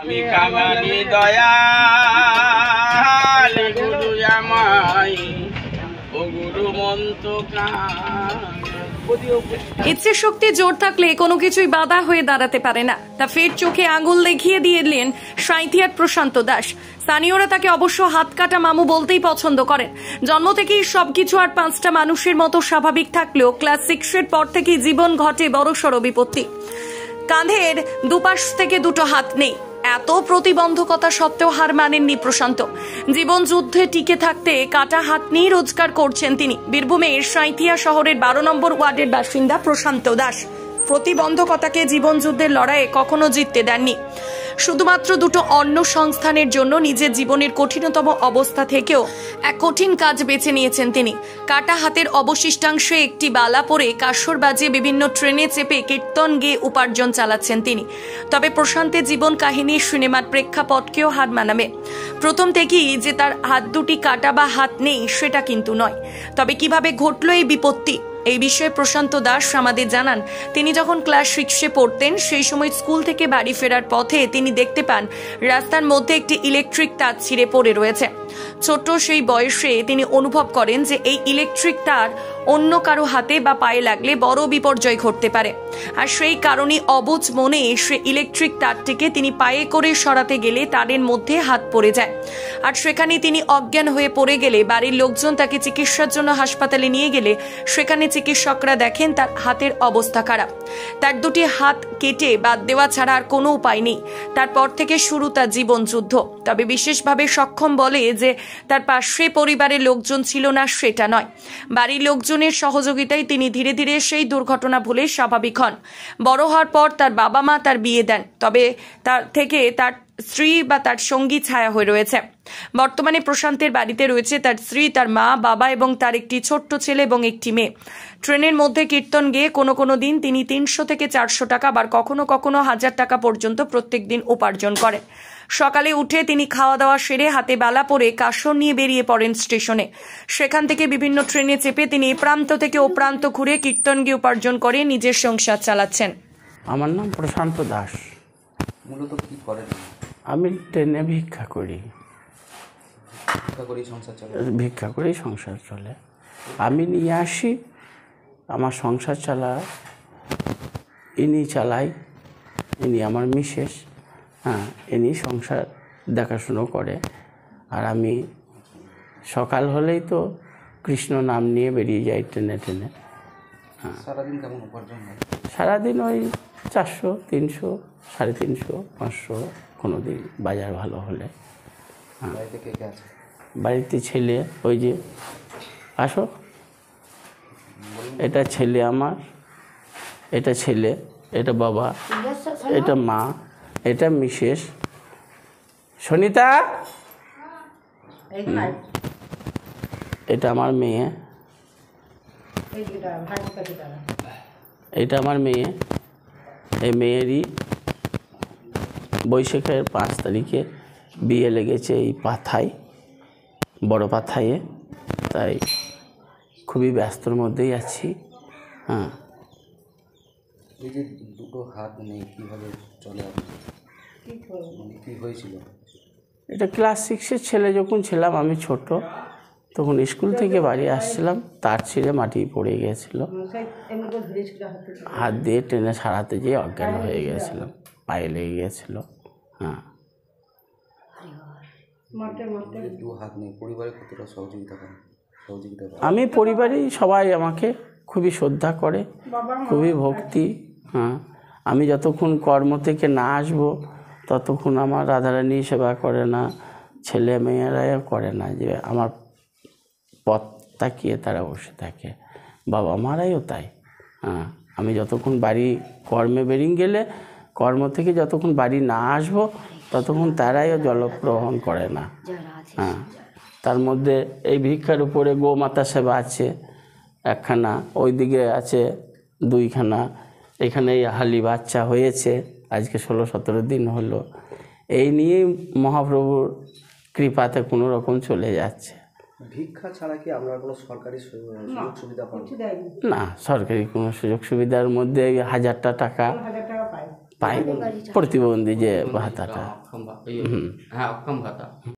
আমি কাঙালি দয়াল গুরু জামাই ও গুরু মন্ত্র ইচ্ছে শক্তি জোর থাকলে কোনো কিছুই বাধা হয়ে দাঁড়াতে পারে না, তা ফের চোখে আঙুল দেখিয়ে দিলেন সাঁইথিয়ার প্রশান্ত দাস। স্থানীয়রা তাকে অবশ্য হাত কাটা মামু বলতেই পছন্দ করেন। জন্ম থেকেই সবকিছু আর পাঁচটা মানুষের মতো স্বাভাবিক থাকলেও ক্লাস 6-এর পর থেকেই জীবন ঘটে বড়সড় বিপত্তি। কাঁধের দুপাশ থেকে দুটো হাত নেই, এত প্রতিবন্ধকতা সত্ত্বেও হার মানেননি প্রশান্ত। জীবন যুদ্ধে টিকে থাকতে কাটা হাত নিয়ে রোজগার করছেন তিনি। বীরভূমের সাঁইথিয়া শহরের 12 নম্বর ওয়ার্ডের বাসিন্দা প্রশান্ত দাস প্রতিবন্ধকতাকে জীবন যুদ্ধের লড়াইয়ে কখনো জিততে দেননি। শুধুমাত্র দুটো অন্ন সংস্থানের জন্য নিজের জীবনের কঠিনতম অবস্থা থেকেও এক কঠিন কাজ বেছে নিয়েছেন তিনি। কাটা হাতের অবশিষ্টাংশে একটি বালা পরে কাসর বাজিয়ে বিভিন্ন ট্রেনে চেপে কীর্তন গেয়ে উপার্জন চালাচ্ছেন তিনি। তবে প্রশান্তের জীবন কাহিনী সিনেমার প্রেক্ষাপটকেও হার মানাবে। প্রথম থেকেই যে তার হাত দুটি কাটা বা হাত নেই সেটা কিন্তু নয়। তবে কিভাবে ঘটল এই বিপত্তি, এই বিষয়ে প্রশান্ত দাস আমাদের জানান, তিনি যখন ক্লাস 6-এ পড়তেন সেই সময় স্কুল থেকে বাড়ি ফেরার পথে তিনি দেখতে পান রাস্তার মধ্যে একটি ইলেকট্রিক তার ছিঁড়ে পড়ে রয়েছে। ছোট সেই বয়সে তিনি অনুভব করেন যে এই ইলেকট্রিক তার অন্য কারো হাতে বা পায়ে লাগলে বড় বিপর্যয় ঘটতে পারে। আর সেই কারণে অবুঝ মনে সে ইলেকট্রিক তারটিকে তিনি পায়ে করে সরাতে গেলে তারের মধ্যে হাত পড়ে যায়। আর সেখানে তিনি অজ্ঞান হয়ে পড়ে গেলে বাড়ির লোকজন তাকে চিকিৎসার জন্য হাসপাতালে নিয়ে গেলে সেখানে চিকিৎসকরা দেখেন তার হাতের অবস্থা খারাপ। তার দুটি হাত কেটে বাদ দেওয়া ছাড়া আর কোনো উপায় নেই। তারপর থেকে শুরু তার জীবন যুদ্ধ। তবে বিশেষভাবে সক্ষম বলে যে তার পাশে পরিবারের লোকজন ছিল না সেটা নয়, বাড়ির লোকজনের সহযোগিতায় তিনি ধীরে ধীরে সেই দুর্ঘটনা ভুলে স্বাভাবিক হন। বড় হওয়ার পর তার বাবা মা তার বিয়ে দেন, তবে তার থেকে তার স্ত্রী বা তার সঙ্গী ছায়া হয়ে রয়েছে। বর্তমানে প্রশান্তের বাড়িতে রয়েছে তার স্ত্রী, তার মা, বাবা এবং তার একটি ছোট্ট ছেলে এবং একটি মেয়ে। ট্রেনের মধ্যে কীর্তন গেয়ে কোনো দিন তিনি 300 থেকে 400 টাকা, আবার কখনো 1000 টাকা পর্যন্ত প্রত্যেক দিন উপার্জন করেন। সকালে উঠে তিনি খাওয়া দাওয়া সেরে হাতে বালা পরে কাসর নিয়ে বেরিয়ে পড়েন স্টেশনে। সেখান থেকে বিভিন্ন ট্রেনে চেপে তিনি এ প্রান্ত থেকে ও প্রান্ত ঘুরে কীর্তন গিয়ে উপার্জন করে নিজের সংসার চালাচ্ছেন। আমার নাম প্রশান্ত দাস। মূলত কি করেন? আমি ট্রেনে ভিক্ষা করি। ভিক্ষা করেই সংসার চলে। আমি নিয়ে আসি, আমার সংসার ইনি চালাই, ইনি আমার মিসেস। হ্যাঁ, ইনি সংসার দেখাশুনো করে। আর আমি সকাল হলেই তো কৃষ্ণ নাম নিয়ে বেরিয়ে যাই ট্রেনে। হ্যাঁ, সারাদিন কেমন উপার্জন হয়? সারাদিন ওই 400, 300, 350, 500, কোনো দিন বাজার ভালো হলে। হ্যাঁ, বাড়িতে কে কে আছে? বাড়িতে ছেলে, ওই যে আসো, এটা ছেলে আমার, এটা ছেলে, এটা বাবা, এটা মা, এটা মিসেস সুনিতা, এটা আমার মেয়ে, এটা আমার মেয়ে। এই মেয়েরই বৈশাখের 5 তারিখে বিয়ে লেগেছে এই পাথায়, বড় পাথায়ে। তাই খুবই ব্যস্তর মধ্যেই আছি। হ্যাঁ, এই যে দুটো হাত নেই, কীভাবে চলে? মানে কী হয়েছিল? এটা ক্লাস 6-এর ছেলে যখন ছিলাম, আমি ছোট, তখন স্কুল থেকে বাড়ি আসছিলাম, তার ছিঁড়ে মাটি পড়ে গিয়েছিল। হাত দিয়ে ট্রেনে সারাতে যেয়ে অজ্ঞান হয়ে গিয়েছিলাম, পায়ে লেগে গিয়েছিল। হ্যাঁ, দু হাত নেই, পরিবারে কতটা সহযোগিতা করেন? আমি পরিবারেই সবাই আমাকে খুবই শ্রদ্ধা করে, খুবই ভক্তি। হ্যাঁ, আমি যতক্ষণ কর্ম থেকে না আসবো ততক্ষণ আমার রাধারানী সেবা করে না, ছেলে মেয়েরাও করে না, যে আমার পথ তাকিয়ে তারা বসে থাকে। বাবা মারাইও তাই। হ্যাঁ, আমি যতক্ষণ বাড়ি কর্মে বেরিয়ে গেলে, কর্ম থেকে যতক্ষণ বাড়ি না আসবো ততক্ষণ তারাইও জলগ্রহণ করে না। হ্যাঁ, তার মধ্যে এই ভিক্ষার উপরে গোমাতা সেবা আছে একখানা, ওইদিকে আছে 2খানা, এখানে হালি বাচ্চা হয়েছে আজকে 16-17 দিন হলো। এই নিয়েই মহাপ্রভুর কৃপাতে কোনো রকম চলে যাচ্ছে। ভিক্ষা ছাড়া কি আমরা কোনো সরকারি সুযোগ সুবিধা পাই? না, সরকারি কোনো সুযোগ সুবিধার মধ্যে 1000 টাকা পাই প্রতিবন্ধী যে ভাতাটা অক্ষম হ্যাঁ অক্ষম ভাতা